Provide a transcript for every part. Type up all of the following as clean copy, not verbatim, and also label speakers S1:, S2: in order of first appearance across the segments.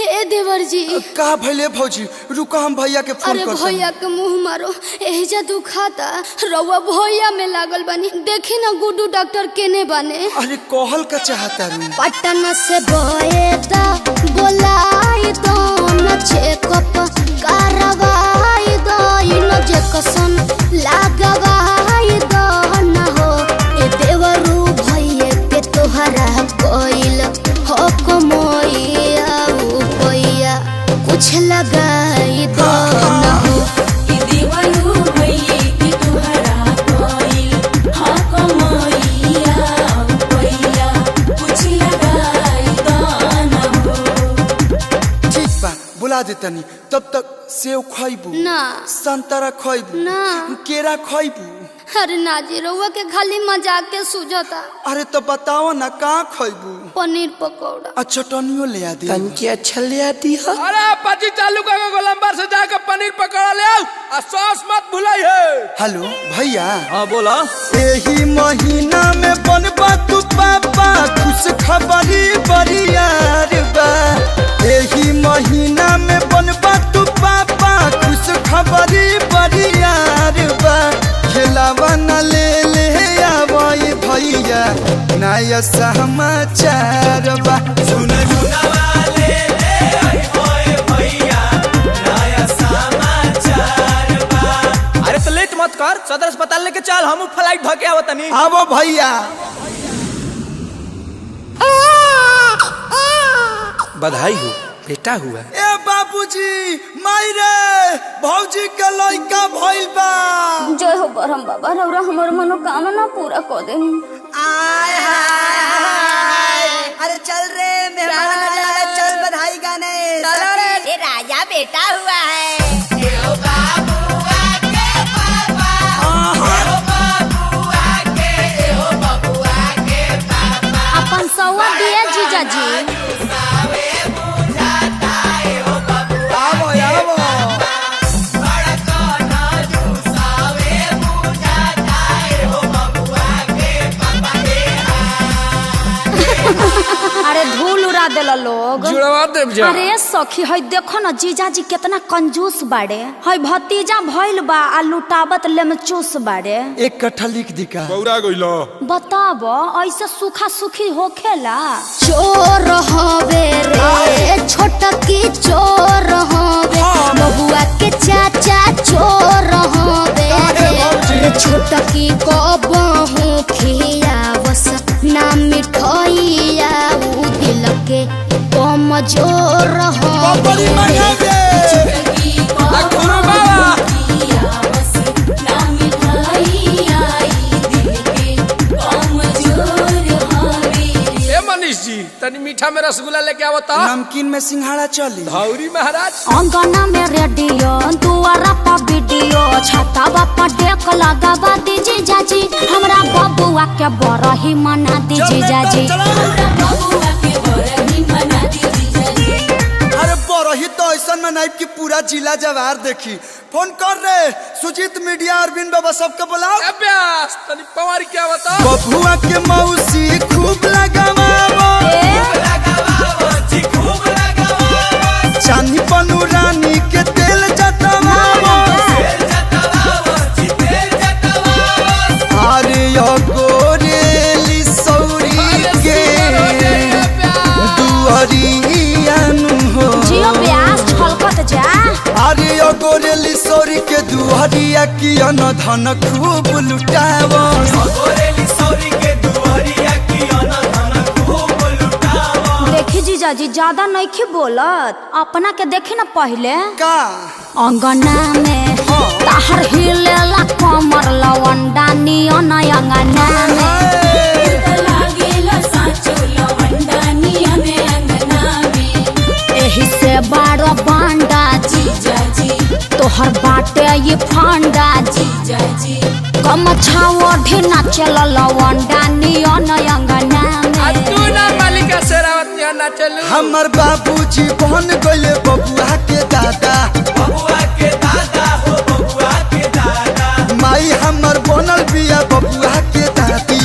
S1: ए देवर जी
S2: का भले भौजी रुका हम भैया के फोन
S1: अरे भैया के मुंह मारो एहिजा दुखाता रउआ भैया में लागल बानी देखी ना गुड्डू डॉक्टर केने बने
S2: अरे कहल का चाहता रू
S1: पटना से बोएता बोलाई दो न चेकअप करवाई दो इन जेक्शन लगवाई दो न हो ए देवरू भैया के तोहरा कोइल हो कमोइया भैया कुछ लगाई दो न हो
S3: ए देवरू भैया के तोहरा कोइल हो कमोइया भैया कुछ लगाई दो न हो।
S2: ठीक बा बुला देतनी तब तक सेव खइबू
S1: ना
S2: संतरा खइबू
S1: ना
S2: केरा खइबू
S1: अरे नाजी रउआ के खाली मजाक के सुझता
S2: अरे तो बताओ ना का खइबू
S1: पनीर पकौड़ा
S2: आ चटनियो ले आ दे
S4: तनके अच्छा ले आती है।
S5: अरे पाची चालू करके गोलंबर से जाकर पनीर पकौड़ा ले आओ और सॉस मत भुलाई है।
S2: हेलो भैया
S5: हाँ बोला।
S2: एही महीना में बनबा तू पापा खुश खबरी बरियार बा एही महीना में बनबा तू पापा खुश खबरी बरियार बा खेलावा न ले ले आवई भैया नया समाचार बा
S6: सुन वाले ले आई होए भैया नया समाचार बा।
S5: अरे तो लेट मत कर सदर अस्पताल लेके चल हम फ्लाइट धके आवत तनी।
S2: आवो भैया
S4: बधाई हो बेटा हुआ।
S2: ए बाबूजी माई रे भौजी के लइका भइल बा
S1: जय हो बरहम बाबा रउरा हमर मनोकामना पूरा कर दे
S7: आय हाय हाय अरे चल रे मेहमान नवाज चल बधाई गाने चलो रे ये राजा बेटा हुआ है
S1: अपन सौवा दिया जीजा जी
S2: आवो आवो
S1: अरे धूल उड़ा देला लोग
S5: जुड़वा देव जा।
S1: अरे सखी हई देखो ना जीजा जी कितना कंजूस बाड़े हई भतीजा भइल बा आ लुटावत लेमचूस बाड़े
S2: एक कट्ठा लिख दी का
S5: बौरा गइलो।
S1: बताब ऐसे सूखा सुखी होखेला चोर हवे रे छोटकी चोर हवे बबुआ के चाचा चोर हवे रे छोटकी को बहु खियावस ना मिठाइया उ दिल के कमजोर
S2: बड़ी
S1: हवे
S2: मंगा दे
S5: गुरु बाबा ए मनीष जी तनी मीठा में रसगुल्ला लेके आवत ता।
S2: नमकीन में सिंघाड़ा चली
S5: धौरी महाराज
S1: अंगना में रेडियो दुआरा पर वीडियो छता बापा डेक लगावा दीजिए जाजी हमरा बबुआ के बरही मना दीजिए जाजी
S2: अरे बरही तो ऐसा मनाइब की पूरा जिला जवार देखी फोन कर रे सुजीत मीडिया अरविंद बाबा सबके बुलाओ
S5: अभ्यास तनी पवार क्या बता।
S2: बबुआ के मौसी खूब लगावावो चांदी पनु रानी के तेल जतवावो अरे यो गोरेली सौरी के दुहरियानु हो
S1: जियो ब्यास छलकत जा
S2: अरे यो गोरेली सौरी के दुहरिया की अन धन खूब लुटावो
S1: देखी जीजा जी ज्यादा नइखे बोलत अपना के देखी ना पहले
S2: का
S1: अंगना में ताहर हिलेला कमर लवंडा नियन अंगना में एही से बारो बांडा जी तोहर बाटे ये फांडा जी कम छाओ ढेना चल लवंडा नियन अंगना में
S5: तू ना मालिका शेरावत यहाँ ना चलू।
S2: हमर बाबूजी बन गइले बबुआ के दादा माई हमर बनल बिया बबुआ के दादी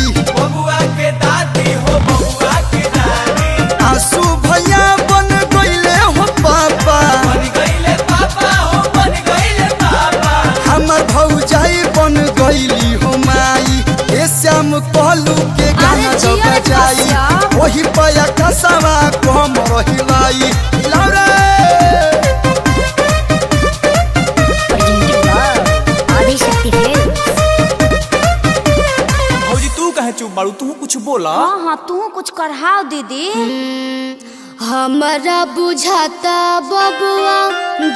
S1: पढ़ाओ दीदी। हमरा बुझाता बबुआ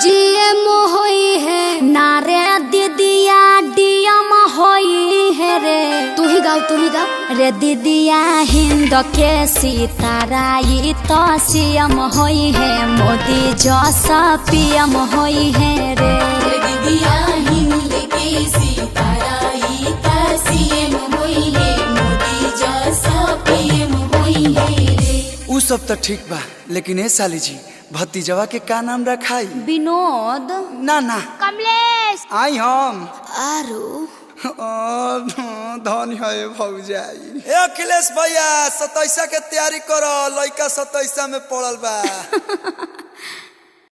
S1: जीएम होई है नारे दीदिया डीएम होई है रे। तू ही गाओ रे दीदिया हिंद के सिताराई तो सीएम होई है मोदी जैसा पीएम होई है रे।
S3: दीदिया हिंद के सिताराई ता सीएम होई है मोदी जैसा पीएम होई है रे।
S2: उ सब तो ठीक बा, लेकिन ए साली जी भतीजवा के का नाम रखाई?
S1: विनोद,
S2: ना ना
S1: कमलेश,
S2: आई हम
S1: आरू
S2: धन है भौजाई। ए अखिलेश भैया 27 के तैयारी करो, लइका 27 में पड़ल बा।